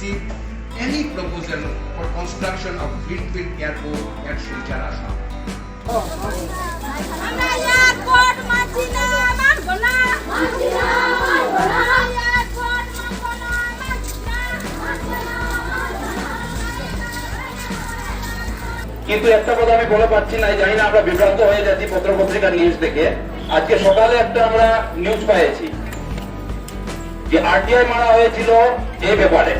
received any proposal for construction of greenfield airport at Silchar, Assam. আমরা airport মানছি না, মানব না। আমরা এয়ারপোর্ট মানব না, মানছি না। কিন্তু একটা কথা আমি বলে পাচ্ছি না, জানি না আমরা বিভ্রান্ত হয়ে যাচ্ছি পত্র পত্রিকার নিউজ দেখে। আজকে সকালে একটা আমরা নিউজ পেয়েছি যে আরটিআই মারা হয়েছিল এই ব্যাপারে,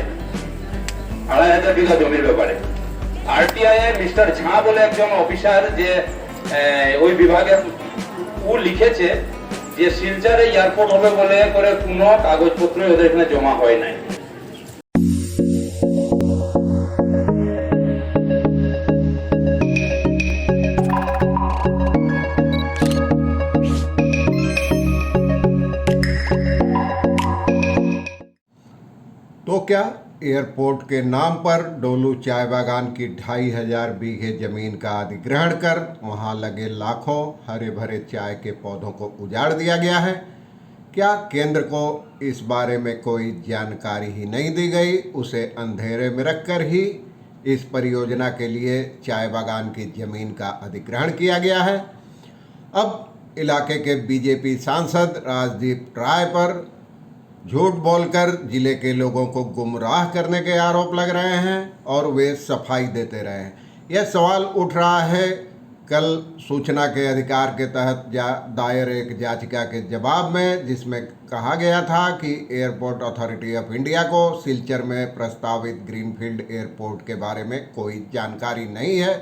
2,500 বিঘা জমির ব্যাপারে। আরটিআই এর মিস্টার ঝা বলে একজন অফিসার যে ওই বিভাগের, ও লিখেছে যে শিলচরে এয়ারপোর্ট হবে বলে করে কোনো কাগজপত্র ওদের এখানে জমা হয় নাই। तो क्या एयरपोर्ट के नाम पर डोलू चाय बागान की 2,500 बीघे ज़मीन का अधिग्रहण कर वहां लगे लाखों हरे भरे चाय के पौधों को उजाड़ दिया गया है? क्या केंद्र को इस बारे में कोई जानकारी ही नहीं दी गई? उसे अंधेरे में रखकर ही इस परियोजना के लिए चाय बागान की ज़मीन का अधिग्रहण किया गया है। अब इलाके के बीजेपी सांसद राजदीप राय पर झूठ बोलकर जिले के लोगों को गुमराह करने के आरोप लग रहे हैं और वे सफाई देते रहे हैं। यह सवाल उठ रहा है कल सूचना के अधिकार के तहत दायर एक याचिका के जवाब में, जिसमें कहा गया था कि एयरपोर्ट अथॉरिटी ऑफ इंडिया को सिलचर में प्रस्तावित ग्रीनफील्ड एयरपोर्ट के बारे में कोई जानकारी नहीं है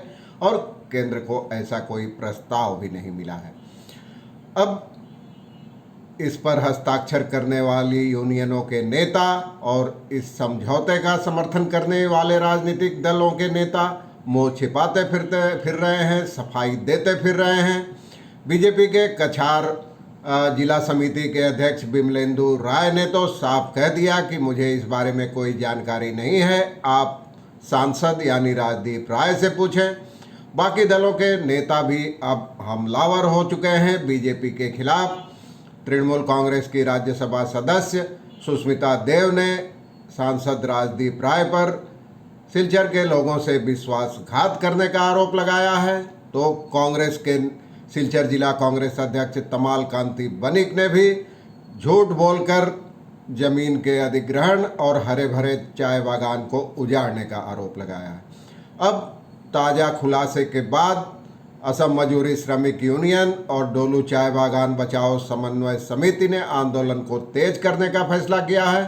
और केंद्र को ऐसा कोई प्रस्ताव भी नहीं मिला है। अब इस पर हस्ताक्षर करने वाली यूनियनों के नेता और इस समझौते का समर्थन करने वाले राजनीतिक दलों के नेता मुंह छिपाते फिर रहे हैं, सफाई देते फिर रहे हैं। बीजेपी के कछार जिला समिति के अध्यक्ष बिमलेंदु राय ने तो साफ कह दिया कि मुझे इस बारे में कोई जानकारी नहीं है, आप सांसद यानी राजदीप राय से पूछें। बाकी दलों के नेता भी अब हमलावर हो चुके हैं बीजेपी के खिलाफ। तृणमूल कांग्रेस की राज्यसभा सदस्य सुष्मिता देव ने सांसद राजदीप राय पर सिलचर के लोगों से विश्वासघात करने का आरोप लगाया है, तो कांग्रेस के सिलचर जिला कांग्रेस अध्यक्ष तमाल कांति बनिक ने भी झूठ बोलकर जमीन के अधिग्रहण और हरे भरे चाय बागान को उजाड़ने का आरोप लगाया है। अब ताज़ा खुलासे के बाद असम मजदूरी श्रमिक यूनियन और डोलू चाय बागान बचाओ समन्वय समिति ने आंदोलन को तेज करने का फैसला किया है।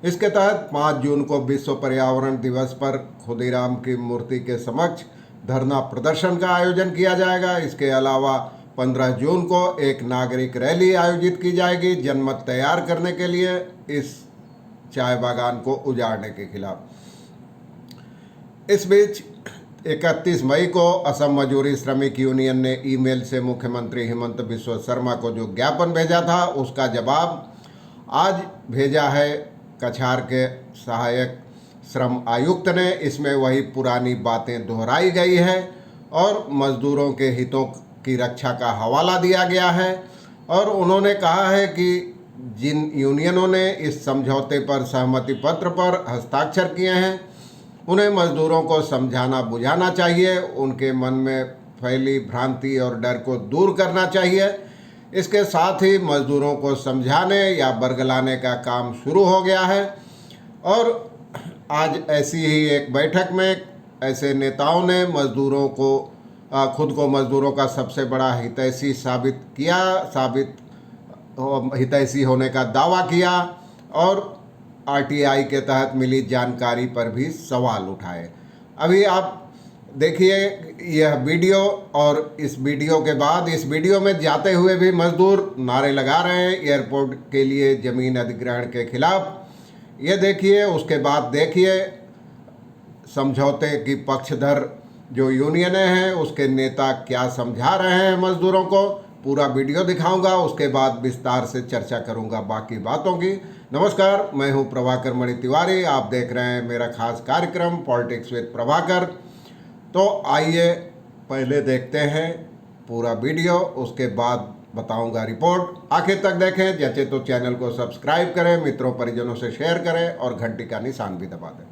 इसके तहत 5 जून को विश्व पर्यावरण दिवस पर खुदीराम की मूर्ति के समक्ष धरना प्रदर्शन का आयोजन किया जाएगा। इसके अलावा 15 जून को एक नागरिक रैली आयोजित की जाएगी जनमत तैयार करने के लिए इस चाय बागान को उजाड़ने के खिलाफ। इस बीच 31 मई को असम मजदूरी श्रमिक यूनियन ने ईमेल से मुख्यमंत्री हेमंत बिस्वा शर्मा को जो ज्ञापन भेजा था उसका जवाब आज भेजा है कछार के सहायक श्रम आयुक्त ने। इसमें वही पुरानी बातें दोहराई गई है और मजदूरों के हितों की रक्षा का हवाला दिया गया है और उन्होंने कहा है कि जिन यूनियनों ने इस समझौते पर सहमति पत्र पर हस्ताक्षर किए हैं उन्हें मजदूरों को समझाना बुझाना चाहिए, उनके मन में फैली भ्रांति और डर को दूर करना चाहिए। इसके साथ ही मजदूरों को समझाने या बरगलाने का काम शुरू हो गया है और आज ऐसी ही एक बैठक में ऐसे नेताओं ने मजदूरों को खुद को मजदूरों का सबसे बड़ा हितैषी हितैषी होने का दावा किया और आरटीआई के तहत मिली जानकारी पर भी सवाल उठाए। अभी आप देखिए यह वीडियो और इस वीडियो के बाद इस वीडियो में जाते हुए भी मजदूर नारे लगा रहे हैं एयरपोर्ट के लिए ज़मीन अधिग्रहण के खिलाफ। ये देखिए, उसके बाद देखिए समझौते की पक्षधर जो यूनियनें हैं उसके नेता क्या समझा रहे हैं मजदूरों को। पूरा वीडियो दिखाऊंगा, उसके बाद विस्तार से चर्चा करूंगा बाकी बातों की। नमस्कार, मैं हूं प्रभाकर मणि तिवारी, आप देख रहे हैं मेरा खास कार्यक्रम पॉलिटिक्स विद प्रभाकर। तो आइए पहले देखते हैं पूरा वीडियो, उसके बाद बताऊंगा रिपोर्ट। आखिर तक देखें, जैसे तो चैनल को सब्सक्राइब करें, मित्रों परिजनों से शेयर करें और घंटी का निशान भी दबा दें।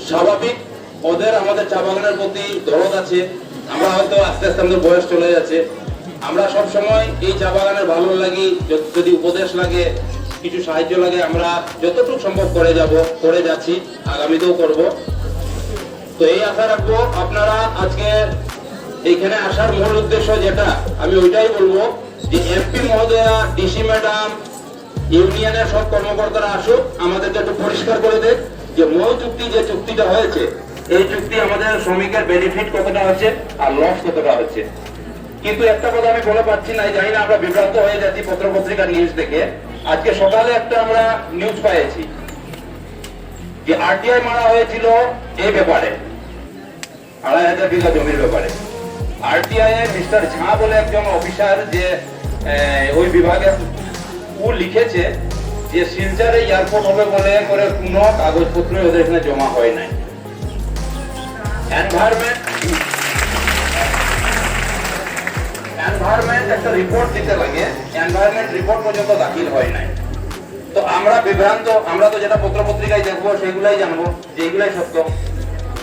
স্বাভাবিক ওদের আমাদের চা বাগানের প্রতি দরদ আছে। আমরা হয়তো আস্তে আস্তে আমাদের বয়স চলে যাচ্ছে, আমরা সব সময় এই চা বাগানের ভালো লাগি, যদি উপদেশ লাগে, কিছু সাহায্য লাগে, আমরা যতটুকু সম্ভব করে যাচ্ছি, আগামীতেও করব। তো এই আশা রাখবো আপনারা আজকে এইখানে আসার মূল উদ্দেশ্য যেটা, আমি ওইটাই বলবো যে এমপি মহোদয়া, ডিসি ম্যাডাম, ইউনিয়নের সব কর্মকর্তারা আসুক, আমাদেরকে একটু পরিষ্কার করে দেখ যে মূল চুক্তি, যে চুক্তিটা হয়েছে, এই চুক্তি আমাদের শ্রমিকের বেনিফিট কতটা হচ্ছে আর লস কতটা হচ্ছে। কিন্তু একটা কথা আমি বলে পাচ্ছি না, জানি না আমরা বিভ্রান্ত হয়ে যাচ্ছি পত্র পত্রিকার নিউজ দেখে। আজকে সকালে একটা আমরা নিউজ পেয়েছি যে আরটিআই মারা হয়েছিল এই ব্যাপারে, 2,500 বিঘা জমির ব্যাপারে। আরটিআই এর মিস্টার ঝা বলে একজন অফিসার, যে ওই বিভাগে, ও লিখেছে যে শিলচরে এয়ারপোর্ট হবে বলে করে কোনো কাগজপত্র ওদের এখানে জমা হয় নাই। এনভায়রনমেন্ট একটা রিপোর্ট দিতে লাগে, এনভায়রনমেন্ট রিপোর্ট পর্যন্ত দাখিল হয় নাই। তো আমরা বিভ্রান্ত, আমরা তো যেটা পত্র পত্রিকায় দেখবো সেগুলাই জানবো, যে এগুলাই সত্য।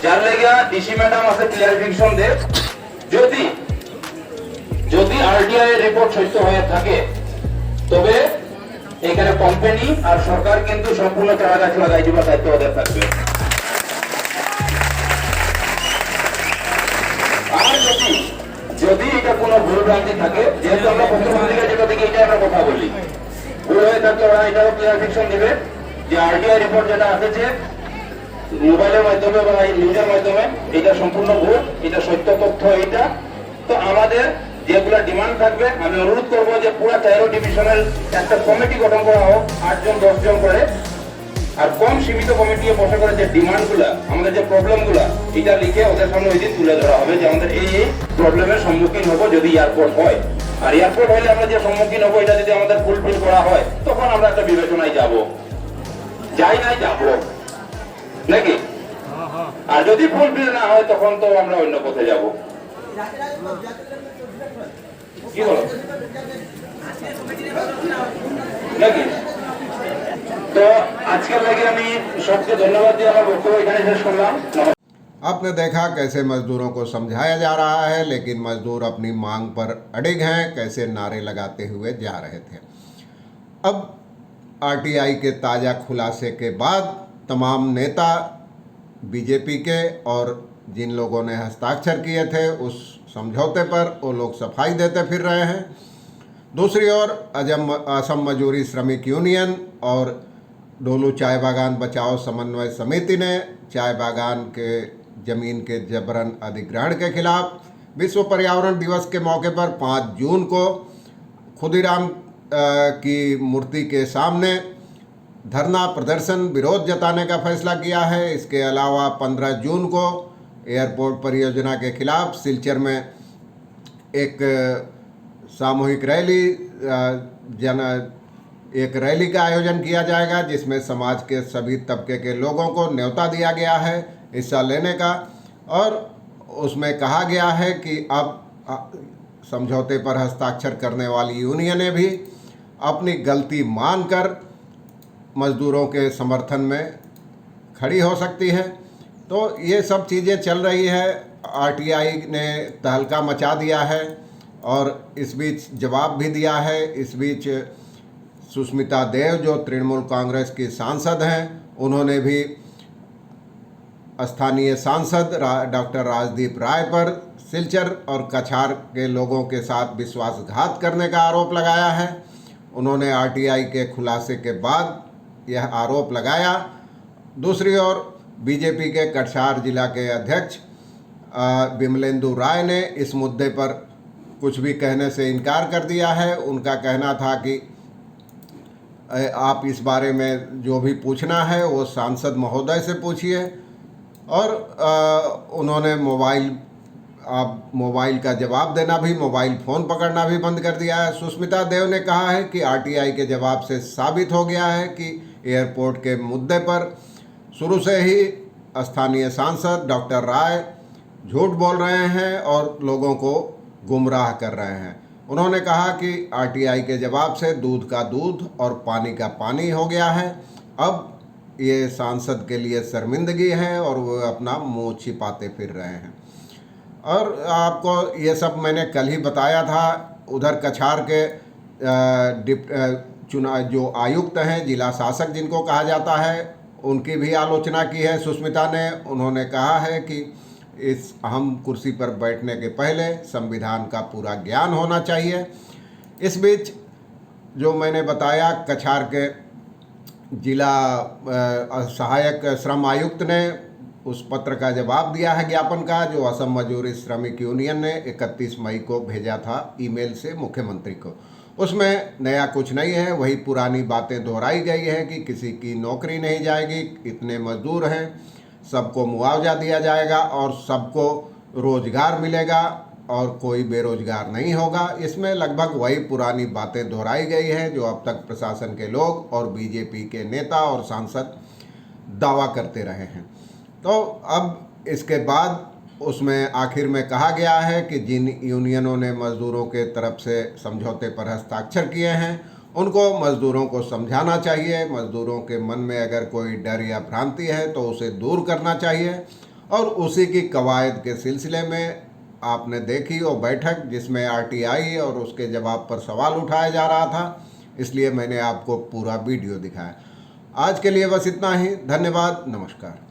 যার লেগে ডিসি ম্যাডাম আছে ক্লিয়ারিফিকেশন দেব, যদি আরটিআই এর রিপোর্ট সত্য হয়ে থাকে তবে এখানে কোম্পানি আর সরকার কিন্তু সম্পূর্ণ চারা গাছ লাগাই দেওয়ার দায়িত্ব ওদের থাকবে। আর যদি এটা কোনো ভুল ভ্রান্তি থাকে, যেহেতু আমরা পত্র পত্রিকায় যেটা দেখি এটা আমরা কথা বলি, ভুল হয়ে থাকলে ওরা এটাও ক্লিয়ারিফিকেশন দেবে যে আরটিআই রিপোর্ট যেটা আসছে মোবাইলের মাধ্যমে বা নিউজের মাধ্যমে, এটা সম্পূর্ণ ভুল, এটা সত্য তথ্য এটা। তো আমাদের যেগুলা ডিমান্ড থাকবে, আমি অনুরোধ করবো যে পুরো 13 ডিভিশনের একটা কমিটি গঠন করা হোক, 8 জন 10 জন করে, আর কম সীমিত কমিটি বসে করে যে ডিমান্ড গুলা, আমাদের যে প্রবলেম গুলা, এটা লিখে ওদের সামনে ওই দিন তুলে ধরা হবে যে আমাদের এই প্রবলেমের সম্মুখীন হবো যদি এয়ারপোর্ট হয়। আর এয়ারপোর্ট হলে আমরা যে সম্মুখীন হবো, এটা যদি আমাদের ফুলফিল করা হয়, তখন আমরা একটা বিবেচনায় যাব, যাই নাই যাব নাকি। আর যদি ফুলফিল না হয়, তখন তো আমরা অন্য পথে যাব। কি বলো নাকি? তো আজকের লাগে আমি সবকে ধন্যবাদ দিয়ে আমার বক্তব্য এখানে শেষ করলাম। आपने देखा कैसे मजदूरों को समझाया जा रहा है, लेकिन मजदूर अपनी मांग पर अड़िग हैं, कैसे नारे लगाते हुए जा रहे थे। अब आरटीआई के ताज़ा खुलासे के बाद तमाम नेता बीजेपी के और जिन लोगों ने हस्ताक्षर किए थे उस समझौते पर, वो लोग सफाई देते फिर रहे हैं। दूसरी ओर असम मजदूरी श्रमिक यूनियन और डोलू चाय बागान बचाओ समन्वय समिति ने चाय बागान के जमीन के जबरन अधिग्रहण के खिलाफ विश्व पर्यावरण दिवस के मौके पर 5 जून को खुदीराम की मूर्ति के सामने धरना प्रदर्शन विरोध जताने का फैसला किया है। इसके अलावा 15 जून को एयरपोर्ट परियोजना के खिलाफ सिलचर में एक सामूहिक रैली एक रैली का आयोजन किया जाएगा, जिसमें समाज के सभी तबके के लोगों को न्योता दिया गया है हिस्सा लेने का। और उसमें कहा गया है कि अब समझौते पर हस्ताक्षर करने वाली यूनियनें भी अपनी गलती मानकर मज़दूरों के समर्थन में खड़ी हो सकती है। तो ये सब चीज़ें चल रही है। आरटीआई ने तहलका मचा दिया है और इस बीच जवाब भी दिया है। इस बीच सुष्मिता देव जो तृणमूल कांग्रेस की सांसद हैं, उन्होंने भी स्थानीय सांसद डॉक्टर राजदीप राय पर सिलचर और कछार के लोगों के साथ विश्वासघात करने का आरोप लगाया है। उन्होंने आरटीआई के खुलासे के बाद यह आरोप लगाया। दूसरी ओर बीजेपी के कछार जिला के अध्यक्ष विमलेंदु राय ने इस मुद्दे पर कुछ भी कहने से इनकार कर दिया है। उनका कहना था कि आप इस बारे में जो भी पूछना है वो सांसद महोदय से पूछिए। और उन्होंने मोबाइल का जवाब देना भी, मोबाइल फ़ोन पकड़ना भी बंद कर दिया है। सुष्मिता देव ने कहा है कि आरटीआई के जवाब से साबित हो गया है कि एयरपोर्ट के मुद्दे पर शुरू से ही स्थानीय सांसद डॉक्टर राय झूठ बोल रहे हैं और लोगों को गुमराह कर रहे हैं। उन्होंने कहा कि आरटीआई के जवाब से दूध का दूध और पानी का पानी हो गया है। अब ये सांसद के लिए शर्मिंदगी है और वो अपना मुंह छिपाते फिर रहे हैं। और आपको ये सब मैंने कल ही बताया था। उधर कछार के जो आयुक्त हैं, जिला शासक जिनको कहा जाता है, उनकी भी आलोचना की है सुष्मिता ने। उन्होंने कहा है कि इस अहम कुर्सी पर बैठने के पहले संविधान का पूरा ज्ञान होना चाहिए। इस बीच जो मैंने बताया, कछार के जिला सहायक श्रम आयुक्त ने उस पत्र का जवाब दिया है ज्ञापन का, जो असम मजदूरी श्रमिक यूनियन ने 31 मई को भेजा था ईमेल से मुख्यमंत्री को। उसमें नया कुछ नहीं है, वही पुरानी बातें दोहराई गई है कि किसी की नौकरी नहीं जाएगी, इतने मजदूर हैं, सबको मुआवजा दिया जाएगा और सबको रोजगार मिलेगा और कोई बेरोजगार नहीं होगा। इसमें लगभग वही पुरानी बातें दोहराई गई हैं जो अब तक प्रशासन के लोग और बीजेपी के नेता और सांसद दावा करते रहे हैं। तो अब इसके बाद उसमें आखिर में कहा गया है कि जिन यूनियनों ने मज़दूरों के तरफ से समझौते पर हस्ताक्षर किए हैं, उनको मज़दूरों को समझाना चाहिए। मज़दूरों के मन में अगर कोई डर या भ्रांति है तो उसे दूर करना चाहिए। और उसी की कवायद के सिलसिले में आपने देखी वो बैठक जिसमें आरटीआई और उसके जवाब पर सवाल उठाया जा रहा था, इसलिए मैंने आपको पूरा वीडियो दिखाया। आज के लिए बस इतना ही। धन्यवाद, नमस्कार।